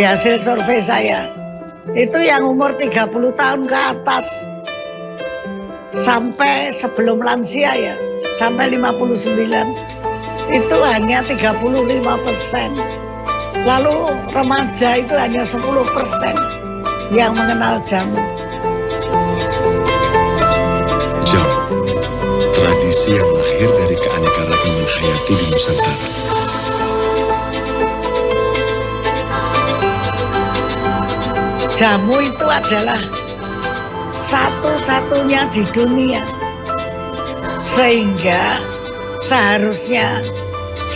hasil survei saya, itu yang umur 30 tahun ke atas sampai sebelum lansia ya, sampai 59 itu hanya 35%. Lalu remaja itu hanya 10% yang mengenal jamu. Jamu, tradisi yang lahir dari keanekaragaman hayati di Nusantara. Jamu itu adalah satu-satunya di dunia. Sehingga seharusnya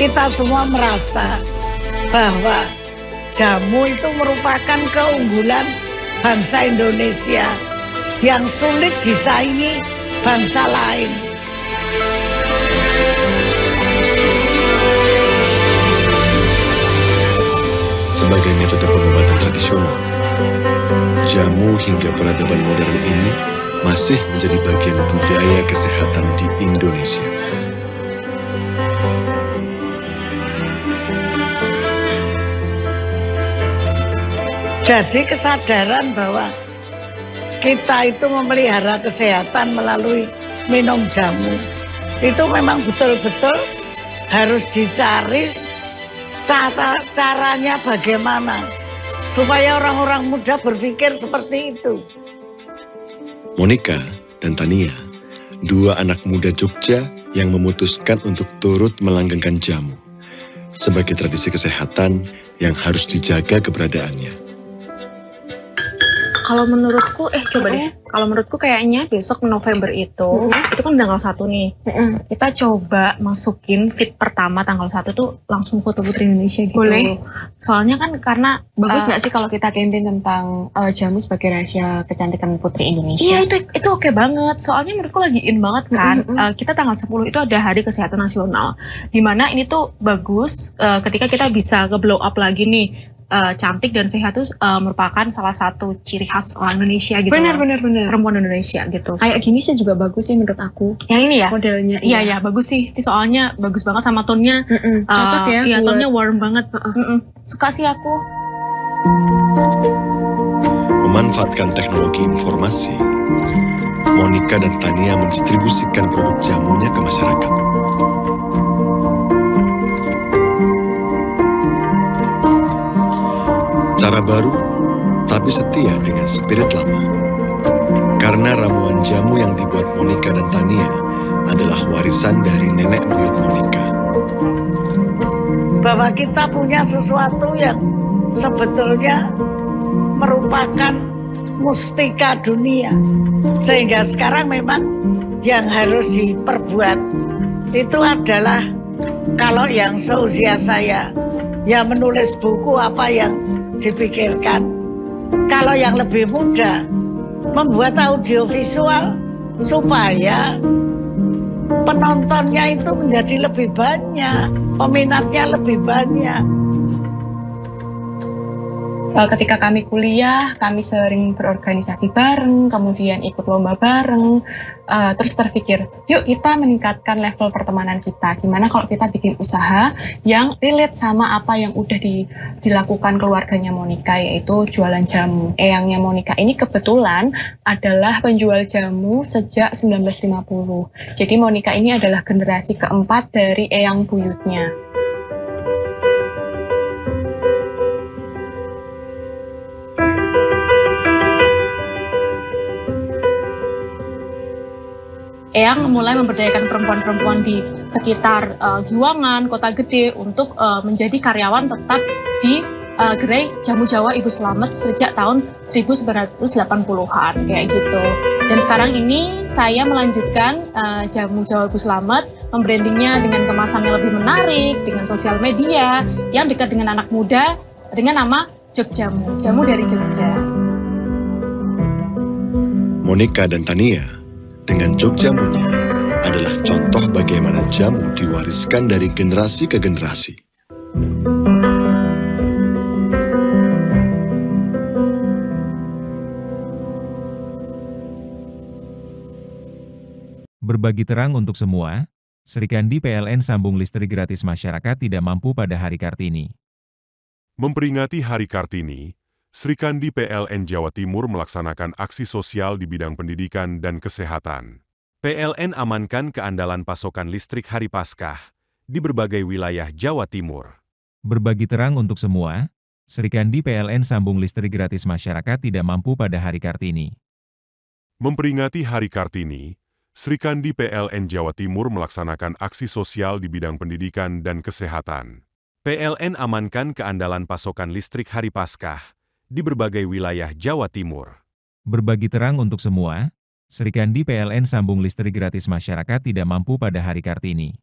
kita semua merasa bahwa jamu itu merupakan keunggulan bangsa Indonesia yang sulit disaingi bangsa lain. Sebagai metode pengobatan tradisional, jamu hingga peradaban modern ini masih menjadi bagian budaya kesehatan di Indonesia. Jadi kesadaran bahwa kita itu memelihara kesehatan melalui minum jamu, itu memang betul-betul harus dicari caranya bagaimana supaya orang-orang muda berpikir seperti itu. Monika dan Tania, dua anak muda Jogja yang memutuskan untuk turut melanggengkan jamu sebagai tradisi kesehatan yang harus dijaga keberadaannya. Kalau menurutku, coba deh. Kalau menurutku kayaknya besok November itu kan tanggal 1 nih. Kita coba masukin fit pertama tanggal 1 tuh langsung foto Putri Indonesia gitu. Boleh. Soalnya kan karena Bagus nggak sih kalau kita campaign tentang jamu sebagai rahasia kecantikan Putri Indonesia? iya itu oke banget. Soalnya menurutku lagi in banget kan. Kita tanggal 10 itu ada Hari Kesehatan Nasional. Dimana ini tuh bagus ketika kita bisa nge-blow up lagi nih. Cantik dan sehat itu merupakan salah satu ciri khas orang Indonesia gitu. Benar. Perempuan Indonesia gitu. Kayak gini sih juga bagus sih menurut aku. Yang ini ya? Modelnya. Iya bagus sih. Soalnya bagus banget sama tone-nya. Cocok ya. Iya, tone-nya warm banget. Suka sih aku. Memanfaatkan teknologi informasi, Monika dan Tania mendistribusikan produk jamunya ke masyarakat. Cara baru, tapi setia dengan spirit lama. Karena ramuan jamu yang dibuat Monika dan Tania adalah warisan dari nenek buyut Monika. Bahwa kita punya sesuatu yang sebetulnya merupakan mustika dunia. Sehingga sekarang memang yang harus diperbuat itu adalah kalau yang seusia saya, ya menulis buku apa yang dipikirkan. Kalau yang lebih muda, membuat audiovisual supaya penontonnya itu menjadi lebih banyak, peminatnya lebih banyak. Ketika kami kuliah, kami sering berorganisasi bareng, kemudian ikut lomba bareng, terus terpikir, yuk kita meningkatkan level pertemanan kita. Gimana kalau kita bikin usaha yang relate sama apa yang udah dilakukan keluarganya Monika, yaitu jualan jamu. Eyangnya Monika ini kebetulan adalah penjual jamu sejak 1950. Jadi Monika ini adalah generasi keempat dari eyang buyutnya. Eyang mulai memberdayakan perempuan-perempuan di sekitar Giwangan, Kota Gede untuk menjadi karyawan tetap di gerai Jamu Jawa Ibu Slamet sejak tahun 1980-an kayak gitu. Dan sekarang ini saya melanjutkan Jamu Jawa Ibu Slamet, membrandingnya dengan kemasan yang lebih menarik, dengan sosial media yang dekat dengan anak muda dengan nama Jogjamu, jamu dari Jogja. Monika dan Tania dengan Jogjamunya adalah contoh bagaimana jamu diwariskan dari generasi ke generasi. Berbagi terang untuk semua, Sri Kandi PLN sambung listrik gratis masyarakat tidak mampu pada hari Kartini. Memperingati Hari Kartini, Srikandi PLN Jawa Timur melaksanakan aksi sosial di bidang pendidikan dan kesehatan. PLN amankan keandalan pasokan listrik Hari Paskah di berbagai wilayah Jawa Timur. Berbagi terang untuk semua, Srikandi PLN sambung listrik gratis masyarakat tidak mampu pada Hari Kartini. Memperingati Hari Kartini, Srikandi PLN Jawa Timur melaksanakan aksi sosial di bidang pendidikan dan kesehatan. PLN amankan keandalan pasokan listrik Hari Paskah di berbagai wilayah Jawa Timur. Berbagi terang untuk semua, Srikandi PLN sambung listrik gratis masyarakat tidak mampu pada Hari Kartini.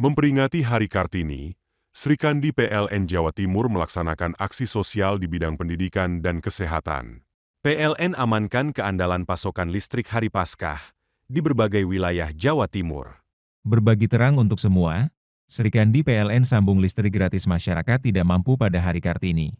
Memperingati Hari Kartini, Srikandi PLN Jawa Timur melaksanakan aksi sosial di bidang pendidikan dan kesehatan. PLN amankan keandalan pasokan listrik Hari Paskah di berbagai wilayah Jawa Timur. Berbagi terang untuk semua, Srikandi PLN sambung listrik gratis masyarakat tidak mampu pada Hari Kartini.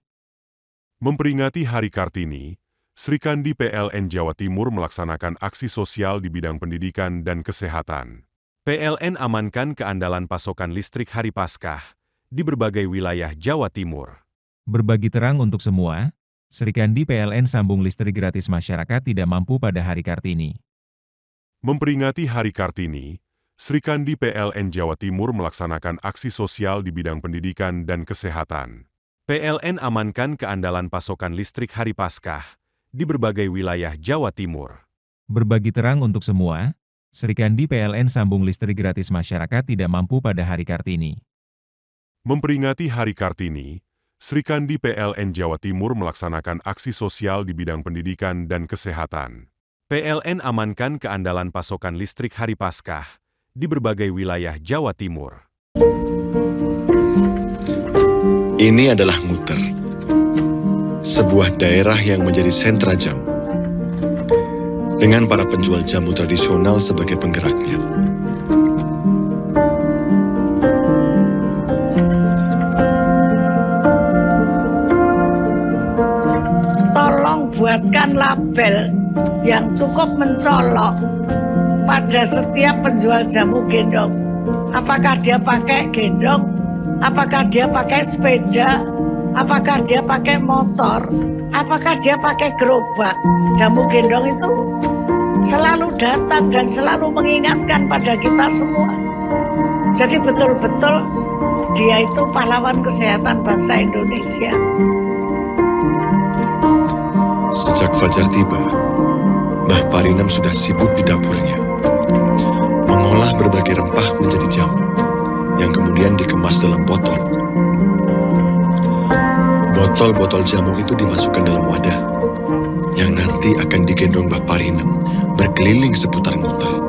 Memperingati Hari Kartini, Srikandi PLN Jawa Timur melaksanakan aksi sosial di bidang pendidikan dan kesehatan. PLN amankan keandalan pasokan listrik Hari Paskah di berbagai wilayah Jawa Timur. Berbagi terang untuk semua, Srikandi PLN sambung listrik gratis masyarakat tidak mampu pada Hari Kartini. Memperingati Hari Kartini, Srikandi PLN Jawa Timur melaksanakan aksi sosial di bidang pendidikan dan kesehatan. PLN amankan keandalan pasokan listrik Hari Paskah di berbagai wilayah Jawa Timur. Berbagi terang untuk semua, Srikandi PLN sambung listrik gratis masyarakat tidak mampu pada Hari Kartini. Memperingati Hari Kartini, Srikandi PLN Jawa Timur melaksanakan aksi sosial di bidang pendidikan dan kesehatan. PLN amankan keandalan pasokan listrik Hari Paskah di berbagai wilayah Jawa Timur. Ini adalah Nguter, sebuah daerah yang menjadi sentra jamu, dengan para penjual jamu tradisional sebagai penggeraknya. Tolong buatkan label yang cukup mencolok pada setiap penjual jamu gendong. Apakah dia pakai gendong, apakah dia pakai sepeda, apakah dia pakai motor, apakah dia pakai gerobak. Jamu gendong itu selalu datang dan selalu mengingatkan pada kita semua. Jadi betul-betul dia itu pahlawan kesehatan bangsa Indonesia. Sejak fajar tiba, Mbah Parinem sudah sibuk di dapurnya, mengolah berbagai rempah menjadi jamu, yang kemudian dikemas dalam botol. Botol-botol jamu itu dimasukkan dalam wadah, yang nanti akan digendong Mbah Parinem berkeliling seputar Nguter.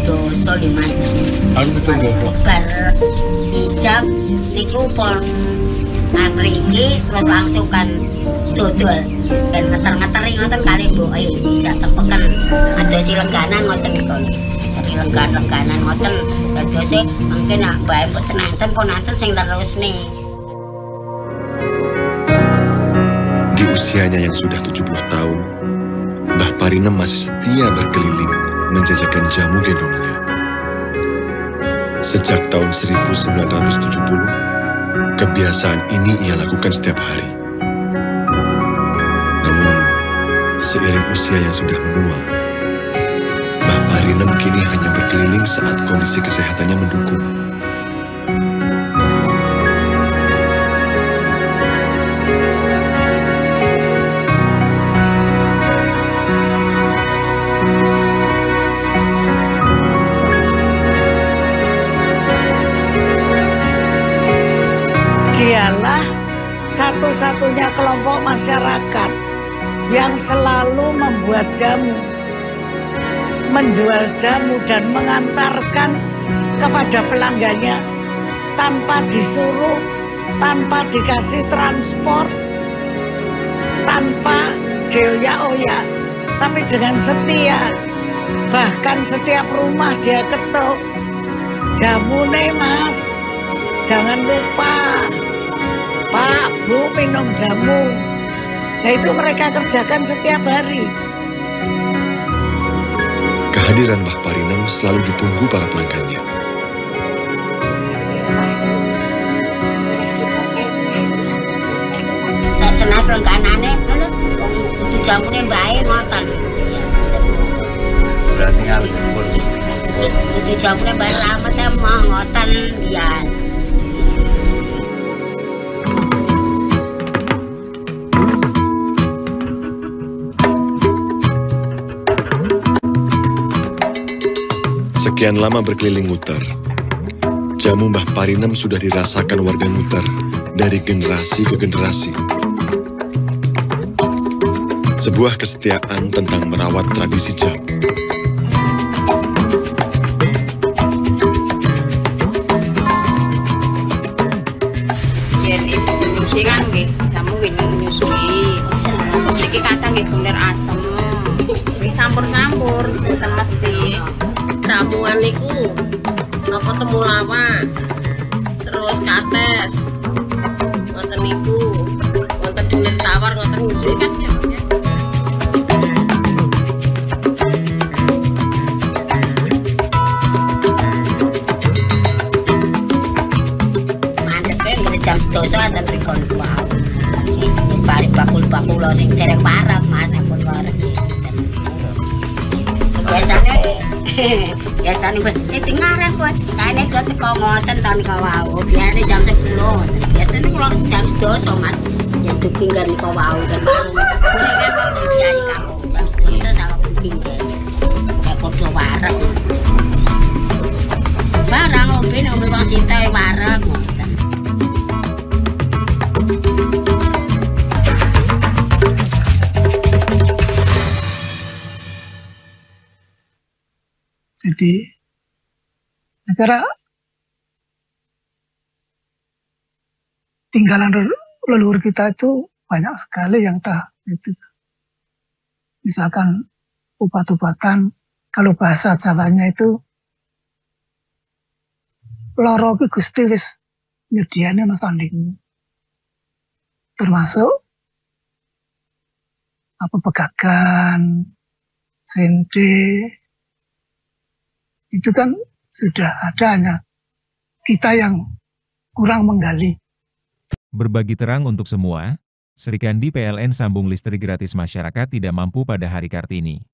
Dosa lho Mas. Bar ijab niku pon mriki terus langsung kan dodol ben ngeter-ngeteri ngoten kali mboke ijab tepeken adosi lengganan ngoten niku. Jadi lenggan-lengganan ngoten dadose mungkin nak bae mboten nanten sing terusne. Di usianya yang sudah 70 tahun, Mbah Parinem masih setia berkeliling menjajakan jamu gendongnya. Sejak tahun 1970, kebiasaan ini ia lakukan setiap hari. Namun, seiring usia yang sudah menua, Mbah Parinem kini hanya berkeliling saat kondisi kesehatannya mendukung. Dialah satu-satunya kelompok masyarakat yang selalu membuat jamu, menjual jamu dan mengantarkan kepada pelanggannya tanpa disuruh, tanpa dikasih transport, tanpa dioyak-oyak, tapi dengan setia. Bahkan setiap rumah dia ketuk, jamu nih Mas, jangan lupa Pak, Bu minum jamu. Nah itu mereka kerjakan setiap hari. Kehadiran Mbah Parinem selalu ditunggu para pelanggannya. Senas lengkanane, lho, kudu jamune bae ngoten. Berarti ngalih pun. Kudu jamune bae ramet mau ngoten ya. Sekian lama berkeliling Nguter, jamu Mbah Parinem sudah dirasakan warga Nguter dari generasi ke generasi. Sebuah kesetiaan tentang merawat tradisi jamu. Yen ibu nyusi kan nggih, jamu nggih nyusui. Terus niki kadang nggih bulir asem. Nggih campur-campur, mboten mesti. Ramuan niku apa temulawak. Terus kates. Ngoten niku. Wonten bulir tawar ngoten nyusui kan ya. Jam 12 enten rikon wau. Bari bakul-bakul sing dereng parek Mas ampun waras. Biasane dengaran kuwi. Kane kok teko ngoten ta nika wau. Biasane jam 10. Biasane kula jam 12 Mas. Ya dupinggan nika wau kan. Boleh kan kalau diai kamu jam 12 salah kuping. Kayak padha wareg. Barang ngombe wong sinta wareg. Jadi negara tinggalan leluhur kita itu banyak sekali yang telah itu. Misalkan upat-upatan, kalau bahasa Jawanya itu loro ki Gusti wis nyediane masanding. Termasuk apa pegagan, sende, itu kan sudah ada, hanya kita yang kurang menggali. Berbagi terang untuk semua, Srikandi PLN sambung listrik gratis masyarakat tidak mampu pada Hari Kartini.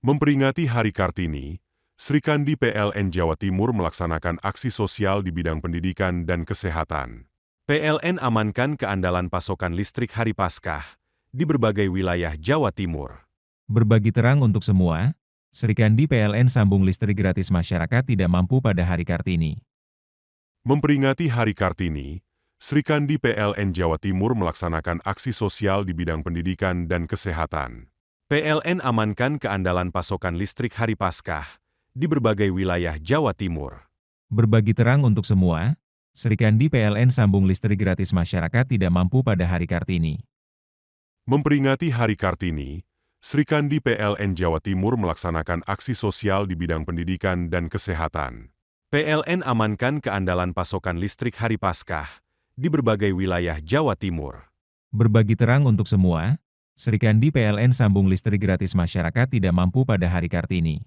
Memperingati Hari Kartini, Srikandi PLN Jawa Timur melaksanakan aksi sosial di bidang pendidikan dan kesehatan. PLN amankan keandalan pasokan listrik Hari Paskah di berbagai wilayah Jawa Timur. Berbagi terang untuk semua, Srikandi PLN sambung listrik gratis masyarakat tidak mampu pada Hari Kartini. Memperingati Hari Kartini, Srikandi PLN Jawa Timur melaksanakan aksi sosial di bidang pendidikan dan kesehatan. PLN amankan keandalan pasokan listrik Hari Paskah di berbagai wilayah Jawa Timur. Berbagi terang untuk semua, Srikandi PLN sambung listrik gratis masyarakat tidak mampu pada Hari Kartini. Memperingati Hari Kartini, Srikandi PLN Jawa Timur melaksanakan aksi sosial di bidang pendidikan dan kesehatan. PLN amankan keandalan pasokan listrik Hari Paskah di berbagai wilayah Jawa Timur. Berbagi terang untuk semua, Srikandi PLN sambung listrik gratis masyarakat tidak mampu pada Hari Kartini.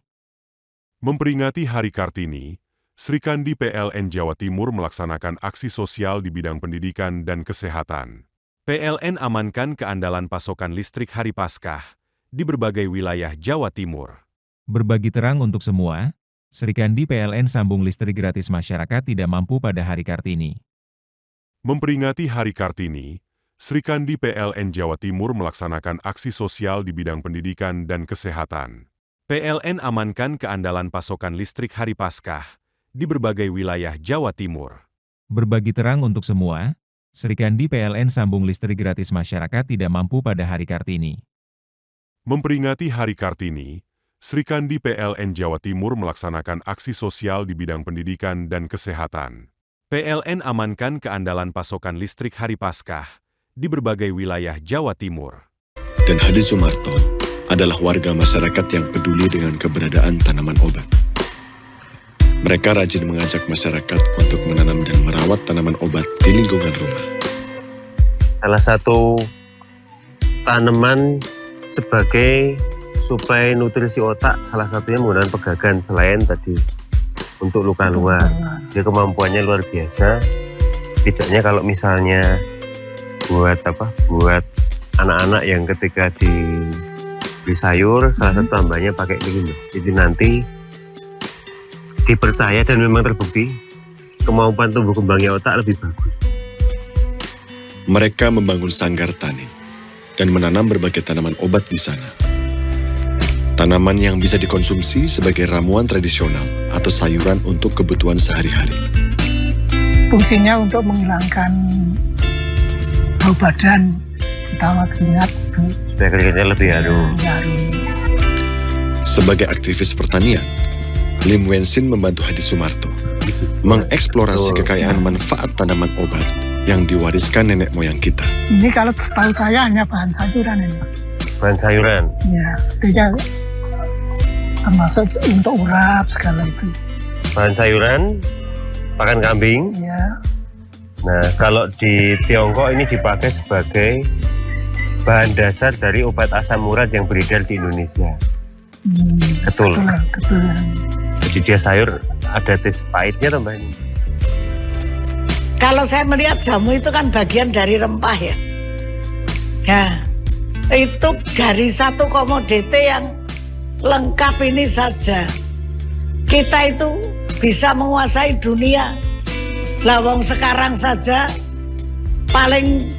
Memperingati Hari Kartini, Srikandi PLN Jawa Timur melaksanakan aksi sosial di bidang pendidikan dan kesehatan. PLN amankan keandalan pasokan listrik Hari Paskah di berbagai wilayah Jawa Timur. Berbagi terang untuk semua, Srikandi PLN sambung listrik gratis masyarakat tidak mampu pada Hari Kartini. Memperingati Hari Kartini, Srikandi PLN Jawa Timur melaksanakan aksi sosial di bidang pendidikan dan kesehatan. PLN amankan keandalan pasokan listrik Hari Paskah di berbagai wilayah Jawa Timur. Berbagi terang untuk semua, Srikandi PLN sambung listrik gratis masyarakat tidak mampu pada Hari Kartini. Memperingati Hari Kartini, Srikandi PLN Jawa Timur melaksanakan aksi sosial di bidang pendidikan dan kesehatan. PLN amankan keandalan pasokan listrik Hari Paskah di berbagai wilayah Jawa Timur. Dan Hadi Sumarto adalah warga masyarakat yang peduli dengan keberadaan tanaman obat. Mereka rajin mengajak masyarakat untuk menanam dan merawat tanaman obat di lingkungan rumah. Salah satu tanaman sebagai suplai nutrisi otak salah satunya menggunakan pegagan selain tadi untuk luka luar. Dia kemampuannya luar biasa. Tidaknya kalau misalnya buat anak-anak yang ketika di sayur, salah satu tambahnya pakai ini. Jadi nanti dipercaya dan memang terbukti kemampuan tumbuh kembangnya otak lebih bagus. Mereka membangun sanggar tani dan menanam berbagai tanaman obat di sana. Tanaman yang bisa dikonsumsi sebagai ramuan tradisional atau sayuran untuk kebutuhan sehari-hari. Fungsinya untuk menghilangkan bau badan, terutama keringat. Supaya keringatnya lebih harum. Sebagai aktivis pertanian, Lim Wensin membantu Hadi Sumarto mengeksplorasi kekayaan manfaat tanaman obat yang diwariskan nenek moyang kita. Ini kalau setahu saya hanya bahan sayuran ini. Bahan sayuran? Ya, dia termasuk untuk urap segala itu. Bahan sayuran, pakan kambing. Ya. Nah, kalau di Tiongkok ini dipakai sebagai bahan dasar dari obat asam urat yang beredar di Indonesia. Betul. Betul. Jadi dia sayur ada tes pahitnya tambahin. Kalau saya melihat jamu itu kan bagian dari rempah ya. Ya, itu dari satu komoditi yang lengkap ini saja. Kita itu bisa menguasai dunia. Lawang sekarang saja paling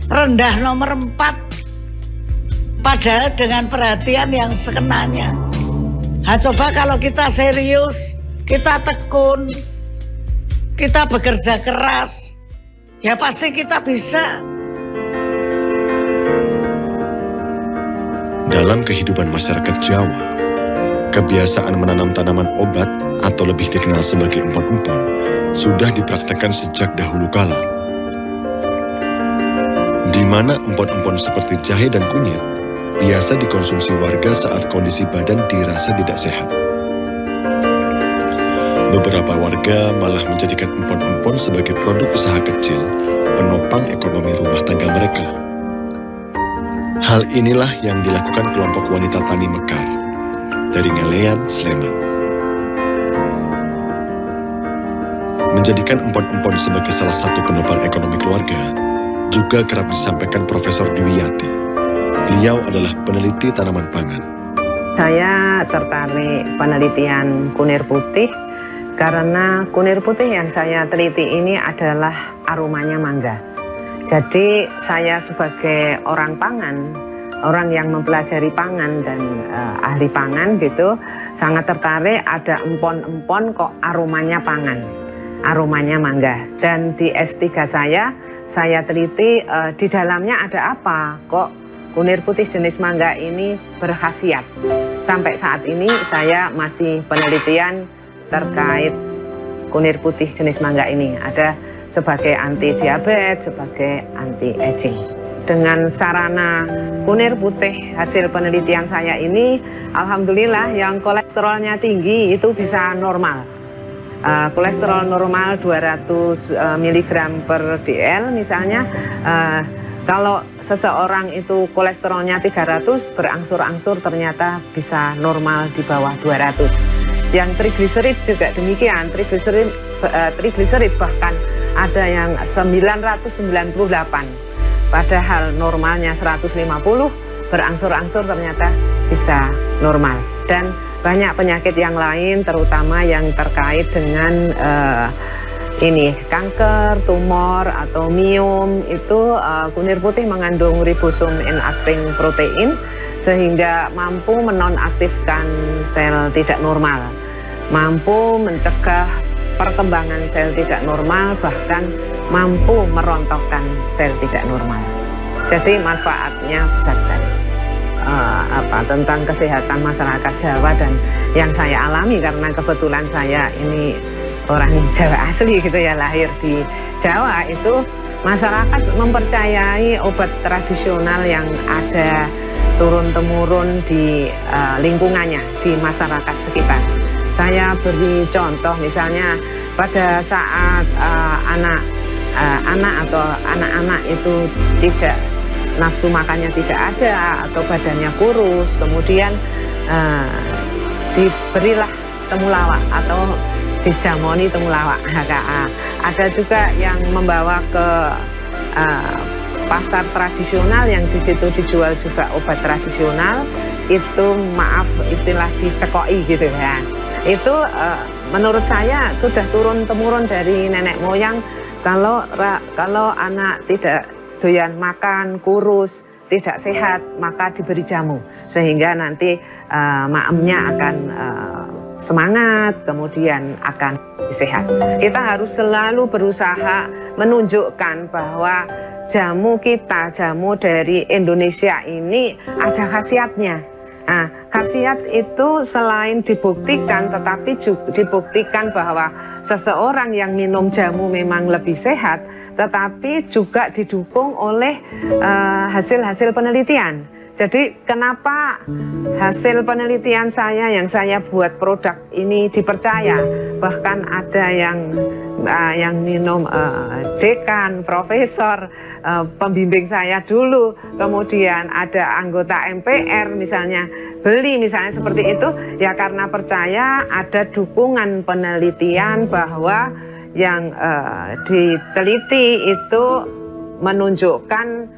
rendah nomor 4. Padahal dengan perhatian yang sekenanya. Nah, coba kalau kita serius, kita tekun, kita bekerja keras, ya pasti kita bisa. Dalam kehidupan masyarakat Jawa, kebiasaan menanam tanaman obat atau lebih dikenal sebagai empon-empon sudah dipraktekkan sejak dahulu kala. Di mana empon-empon seperti jahe dan kunyit biasa dikonsumsi warga saat kondisi badan dirasa tidak sehat. Beberapa warga malah menjadikan empon-empon sebagai produk usaha kecil penopang ekonomi rumah tangga mereka. Hal inilah yang dilakukan kelompok wanita tani Mekar dari Ngelean, Sleman. Menjadikan empon-empon sebagai salah satu penopang ekonomi keluarga juga kerap disampaikan Profesor Dwiyati. Beliau adalah peneliti tanaman pangan. Saya tertarik penelitian kunir putih karena kunir putih yang saya teliti ini adalah aromanya mangga. Jadi saya sebagai orang pangan, orang yang mempelajari pangan dan ahli pangan gitu, sangat tertarik ada empon-empon kok aromanya pangan, aromanya mangga. Dan di S3 saya teliti di dalamnya ada apa kok kunir putih jenis mangga ini berkhasiat. Sampai saat ini saya masih penelitian terkait kunir putih jenis mangga ini. Ada sebagai anti diabetes, sebagai anti aging. Dengan sarana kunir putih hasil penelitian saya ini, alhamdulillah yang kolesterolnya tinggi itu bisa normal. Kolesterol normal 200 mg per dl misalnya. Kalau seseorang itu kolesterolnya 300, berangsur-angsur ternyata bisa normal di bawah 200. Yang trigliserid juga demikian, trigliserid bahkan ada yang 998. Padahal normalnya 150, berangsur-angsur ternyata bisa normal. Dan banyak penyakit yang lain, terutama yang terkait dengan kanker, tumor, atau miom, itu kunir putih mengandung ribosum inacting protein sehingga mampu menonaktifkan sel tidak normal, mampu mencegah perkembangan sel tidak normal, bahkan mampu merontokkan sel tidak normal. Jadi manfaatnya besar sekali. Tentang kesehatan masyarakat Jawa dan yang saya alami karena kebetulan saya ini orang Jawa asli gitu ya, lahir di Jawa, itu masyarakat mempercayai obat tradisional yang ada turun-temurun di lingkungannya, di masyarakat sekitar. Saya beri contoh misalnya pada saat anak-anak itu tidak nafsu makannya tidak ada atau badannya kurus, kemudian diberilah temulawak atau dijamoni temulawak HKA. Ada juga yang membawa ke pasar tradisional yang di situ dijual juga obat tradisional, itu maaf istilah dicekoi gitu ya. Itu menurut saya sudah turun-temurun dari nenek moyang. Kalau anak tidak doyan makan, kurus, tidak sehat, maka diberi jamu sehingga nanti maemnya akan semangat, kemudian akan sehat. Kita harus selalu berusaha menunjukkan bahwa jamu kita, jamu dari Indonesia ini ada khasiatnya. Nah, khasiat itu selain dibuktikan, tetapi juga dibuktikan bahwa seseorang yang minum jamu memang lebih sehat, tetapi juga didukung oleh hasil-hasil penelitian. Jadi kenapa hasil penelitian saya yang saya buat produk ini dipercaya? Bahkan ada yang minum dekan, profesor, pembimbing saya dulu, kemudian ada anggota MPR misalnya, beli misalnya seperti itu, ya karena percaya ada dukungan penelitian bahwa yang diteliti itu menunjukkan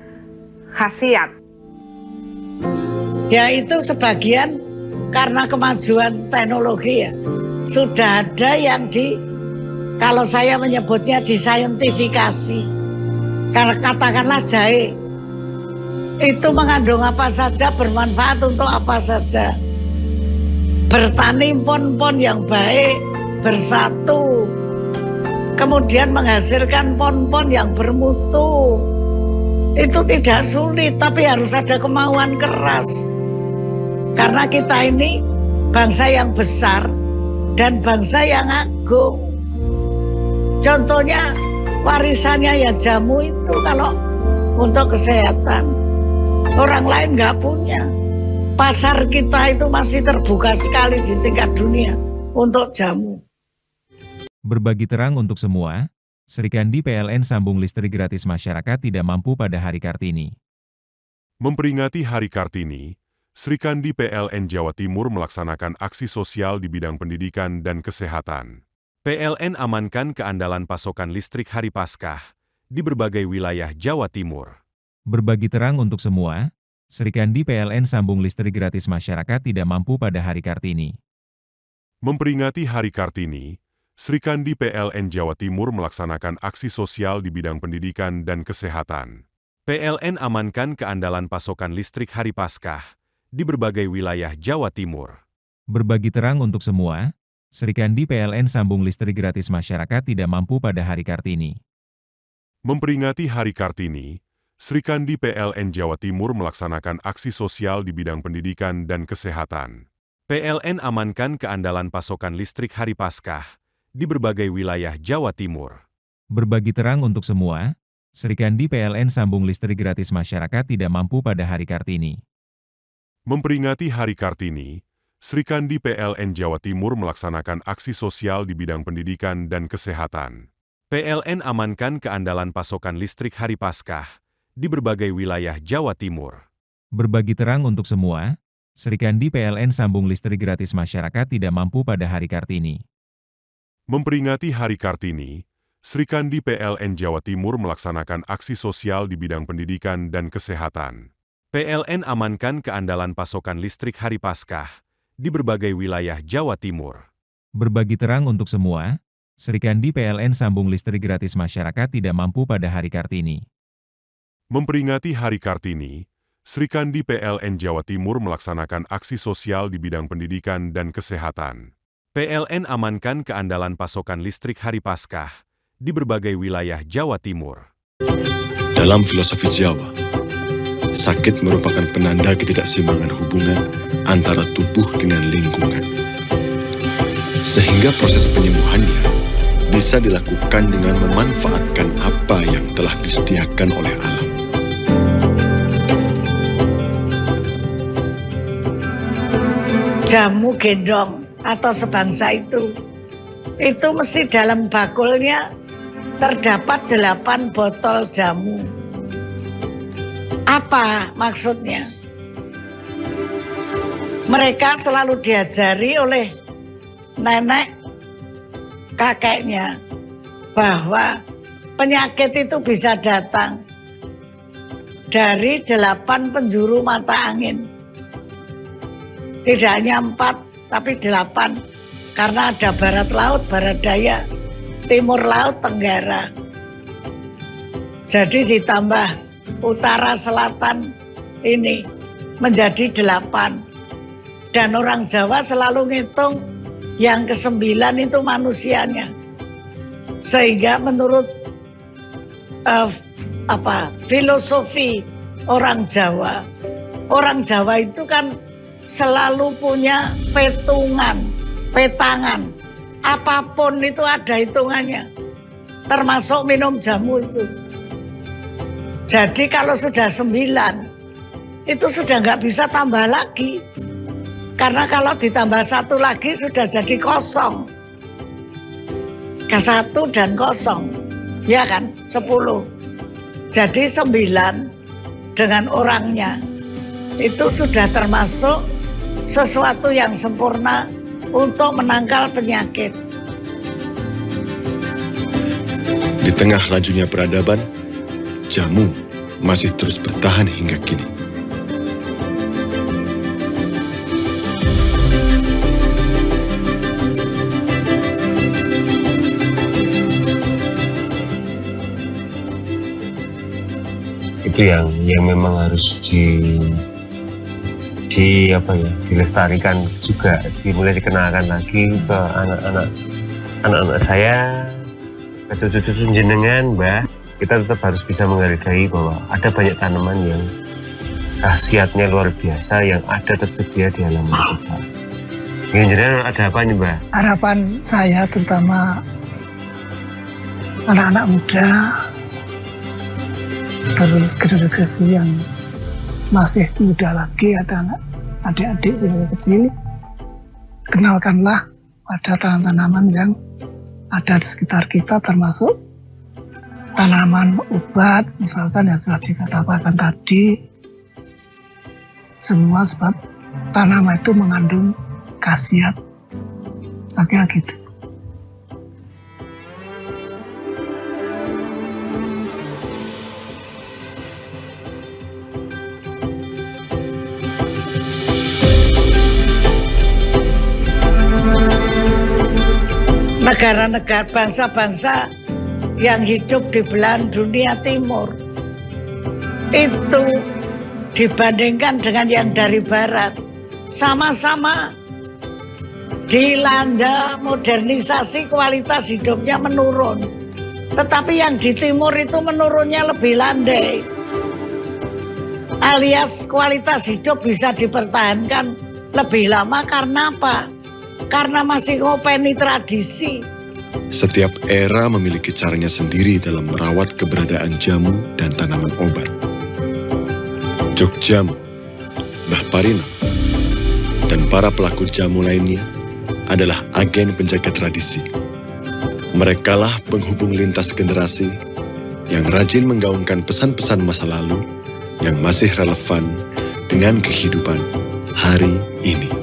khasiat. Ya itu sebagian karena kemajuan teknologi ya. Sudah ada yang kalau saya menyebutnya disaintifikasi. Karena katakanlah jahe, itu mengandung apa saja, bermanfaat untuk apa saja. Bertani pon-pon yang baik, bersatu, kemudian menghasilkan pon-pon yang bermutu. Itu tidak sulit, tapi harus ada kemauan keras. Karena kita ini bangsa yang besar dan bangsa yang agung. Contohnya warisannya ya jamu itu kalau untuk kesehatan. Orang lain nggak punya. Pasar kita itu masih terbuka sekali di tingkat dunia untuk jamu. Berbagi terang untuk semua, Sri Kandi PLN sambung listrik gratis masyarakat tidak mampu pada Hari Kartini. Memperingati Hari Kartini, Sri Kandi PLN Jawa Timur melaksanakan aksi sosial di bidang pendidikan dan kesehatan. PLN amankan keandalan pasokan listrik Hari Paskah di berbagai wilayah Jawa Timur. Berbagi terang untuk semua, Sri Kandi PLN sambung listrik gratis masyarakat tidak mampu pada Hari Kartini. Memperingati Hari Kartini, Sri Kandi PLN Jawa Timur melaksanakan aksi sosial di bidang pendidikan dan kesehatan. PLN amankan keandalan pasokan listrik Hari Paskah di berbagai wilayah Jawa Timur. Berbagi terang untuk semua, Sri Kandi PLN sambung listrik gratis masyarakat tidak mampu pada Hari Kartini. Memperingati Hari Kartini, Sri Kandi PLN Jawa Timur melaksanakan aksi sosial di bidang pendidikan dan kesehatan. PLN amankan keandalan pasokan listrik Hari Paskah di berbagai wilayah Jawa Timur. Berbagi terang untuk semua, Sri Kandi PLN sambung listrik gratis masyarakat tidak mampu pada Hari Kartini. Memperingati Hari Kartini, Sri Kandi PLN Jawa Timur melaksanakan aksi sosial di bidang pendidikan dan kesehatan. PLN amankan keandalan pasokan listrik Hari Paskah di berbagai wilayah Jawa Timur. Berbagi terang untuk semua, Sri Kandi PLN sambung listrik gratis masyarakat tidak mampu pada Hari Kartini. Memperingati Hari Kartini, Sri Kandi PLN Jawa Timur melaksanakan aksi sosial di bidang pendidikan dan kesehatan. PLN amankan keandalan pasokan listrik Hari Paskah di berbagai wilayah Jawa Timur. Berbagi terang untuk semua, Sri Kandi PLN sambung listrik gratis masyarakat tidak mampu pada Hari Kartini. Memperingati Hari Kartini, Sri Kandi PLN Jawa Timur melaksanakan aksi sosial di bidang pendidikan dan kesehatan. PLN amankan keandalan pasokan listrik Hari Paskah di berbagai wilayah Jawa Timur. Dalam filosofi Jawa, sakit merupakan penanda ketidakseimbangan hubungan antara tubuh dengan lingkungan. Sehingga proses penyembuhannya bisa dilakukan dengan memanfaatkan apa yang telah disediakan oleh alam. Jamu gendong atau sebangsa itu mesti dalam bakulnya terdapat 8 botol jamu. Apa maksudnya? Mereka selalu diajari oleh nenek kakeknya bahwa penyakit itu bisa datang dari 8 penjuru mata angin. Tidak hanya 4, tapi 8. Karena ada barat laut, barat daya, timur laut, tenggara. Jadi ditambah utara selatan ini menjadi 8. Dan orang Jawa selalu ngitung yang ke-9 itu manusianya. Sehingga menurut filosofi orang Jawa itu kan selalu punya petangan. Apapun itu ada hitungannya. Termasuk minum jamu itu. Jadi kalau sudah 9, itu sudah nggak bisa tambah lagi. Karena kalau ditambah 1 lagi sudah jadi kosong. Ke 1 dan kosong. Ya kan, 10. Jadi 9 dengan orangnya. Itu sudah termasuk sesuatu yang sempurna untuk menangkal penyakit. Di tengah lajunya peradaban, jamu masih terus bertahan hingga kini. Itu yang memang harus dilestarikan juga, dimulai dikenalkan lagi ke anak-anak saya, ke cucu-cucu jenengan, Mbah. Kita tetap harus bisa menghargai bahwa ada banyak tanaman yang khasiatnya luar biasa yang ada tersedia di halaman kita. Yang jenengan ada apa nih, Mbah? Harapan saya terutama anak-anak muda, terus generasi yang masih muda lagi, ada adik-adik kecil, kenalkanlah pada tanaman-tanaman yang ada di sekitar kita, termasuk tanaman obat, misalkan yang sudah dikatakan tadi, semua sebab tanaman itu mengandung khasiat. Saya kira gitu. Negara-negara, bangsa-bangsa yang hidup di belahan dunia timur itu dibandingkan dengan yang dari barat, sama-sama dilanda modernisasi, kualitas hidupnya menurun. Tetapi yang di timur itu menurunnya lebih landai, alias kualitas hidup bisa dipertahankan lebih lama. Karena apa? Karena masih ngopeni tradisi. Setiap era memiliki caranya sendiri dalam merawat keberadaan jamu dan tanaman obat. Jogjamu, Mbah Parino, dan para pelaku jamu lainnya adalah agen penjaga tradisi. Merekalah penghubung lintas generasi yang rajin menggaungkan pesan-pesan masa lalu yang masih relevan dengan kehidupan hari ini.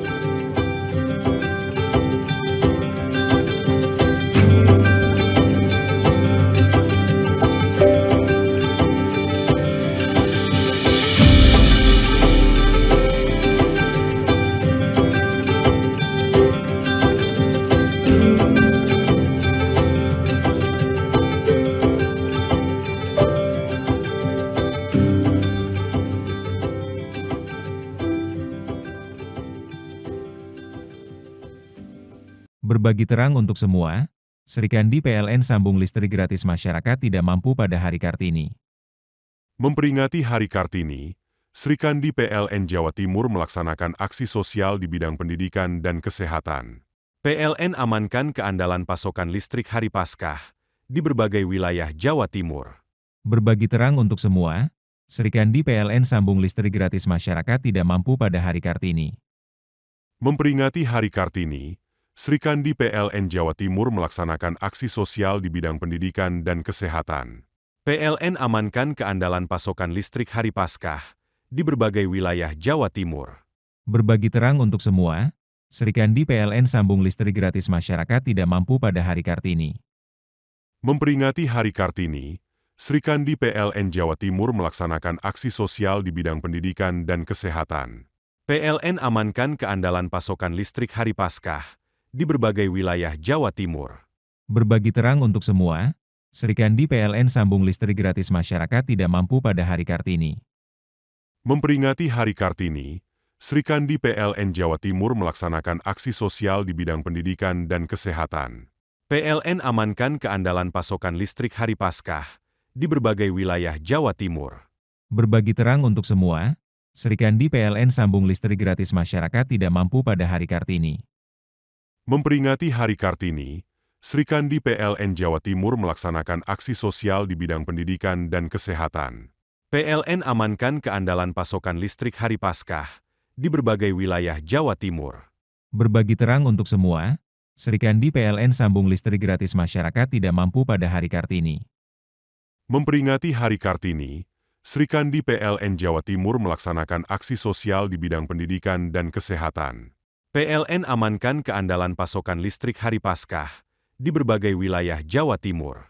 Berbagi terang untuk semua, Srikandi PLN sambung listrik gratis masyarakat tidak mampu pada Hari Kartini. Memperingati Hari Kartini, Srikandi PLN Jawa Timur melaksanakan aksi sosial di bidang pendidikan dan kesehatan. PLN amankan keandalan pasokan listrik Hari Paskah di berbagai wilayah Jawa Timur. Berbagi terang untuk semua, Srikandi PLN sambung listrik gratis masyarakat tidak mampu pada Hari Kartini. Memperingati Hari Kartini, Srikandi PLN Jawa Timur melaksanakan aksi sosial di bidang pendidikan dan kesehatan. PLN amankan keandalan pasokan listrik hari Paskah di berbagai wilayah Jawa Timur. Berbagi terang untuk semua, Srikandi PLN sambung listrik gratis masyarakat tidak mampu pada hari Kartini. Memperingati Hari Kartini, Srikandi PLN Jawa Timur melaksanakan aksi sosial di bidang pendidikan dan kesehatan. PLN amankan keandalan pasokan listrik hari Paskah di berbagai wilayah Jawa Timur. Berbagi terang untuk semua, Srikandi PLN sambung listrik gratis masyarakat tidak mampu pada hari Kartini. Memperingati Hari Kartini, Srikandi PLN Jawa Timur melaksanakan aksi sosial di bidang pendidikan dan kesehatan. PLN amankan keandalan pasokan listrik hari Paskah di berbagai wilayah Jawa Timur. Berbagi terang untuk semua, Srikandi PLN sambung listrik gratis masyarakat tidak mampu pada hari Kartini. Memperingati Hari Kartini, Srikandi PLN Jawa Timur melaksanakan aksi sosial di bidang pendidikan dan kesehatan. PLN amankan keandalan pasokan listrik hari Paskah di berbagai wilayah Jawa Timur. Berbagi terang untuk semua, Srikandi PLN sambung listrik gratis masyarakat tidak mampu pada hari Kartini. Memperingati Hari Kartini, Srikandi PLN Jawa Timur melaksanakan aksi sosial di bidang pendidikan dan kesehatan. PLN amankan keandalan pasokan listrik hari Paskah di berbagai wilayah Jawa Timur.